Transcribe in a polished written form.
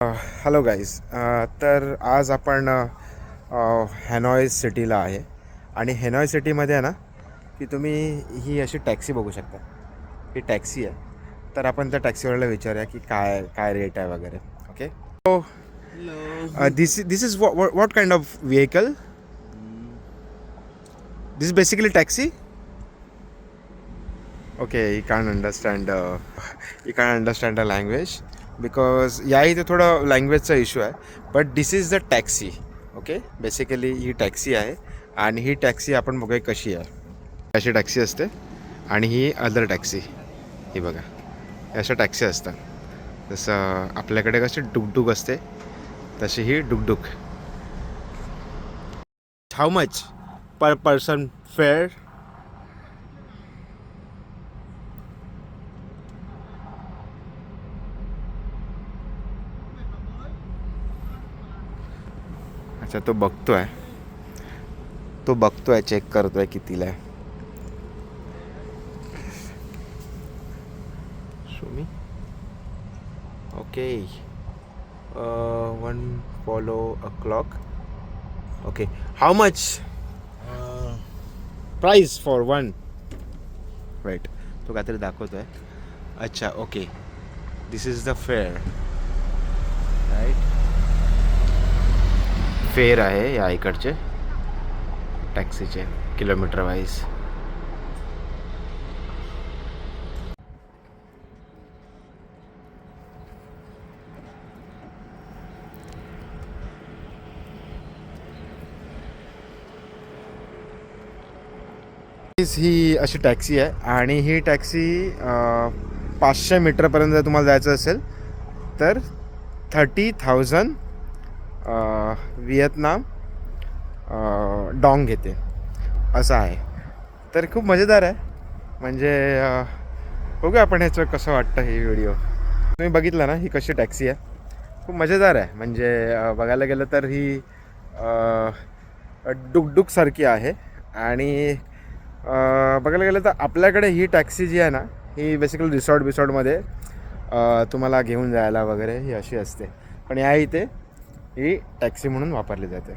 Hello guys. तर आज आपण हॅनॉय सिटीला आहे आणि हॅनॉय सिटीमध्ये आहे ना की तुम्ही ही अशी टॅक्सी बघू शकता. ही टॅक्सी आहे. तर आपण त्या टॅक्सीवाल्याला विचारूया की काय काय रेट आहे वगैरे. Okay. So Hello. This is what kind of vehicle? This basically taxi. Okay. You can understand the language because या इथे थोडं लँग्वेजचा इश्यू आहे. But this is the taxi. Okay. Basically he taxi आहे आणि ही टॅक्सी आपण बघूया कशी आहे. अशी टॅक्सी असते आणि ही अदर टॅक्सी. ही बघा, अशा टॅक्सी असतात. जसं आपल्याकडे कशी डुकडुक असते तशी ही डुकडुक. How much per person fare? अच्छा, तो बघतोय चेक करतोय कितीला आहे. सुमी. Okay. 1 o'clock. Okay. How much price for one? Right. तो काहीतरी दाखवतोय. अच्छा. Okay. This is the fare. Right. Fare आहे या इकडचे टॅक्सीचे किलोमीटर वाईज. ही अशी टॅक्सी आहे आणि ही टॅक्सी 500 मीटरपर्यंत जर तुम्हाला जायचं असेल तर 30,000 व्हिएतनाम डॉंग घेते असं आहे. तर खूप मजेदार आहे. म्हणजे बघूया आपण ह्याचं कसं वाटतं हे व्हिडिओ. तुम्ही बघितलं ना ही कशी टॅक्सी आहे. खूप मजेदार आहे. म्हणजे बघायला गेलं तर ही डुकडुकसारखी आहे. आणि बघायला गेलं तर आपल्याकडे ही टॅक्सी जी आहे ना ही बेसिकली रिसॉर्टमध्ये तुम्हाला घेऊन जायला वगैरे ही अशी असते. पण या इथे ही टॅक्सी म्हणून वापरली जाते.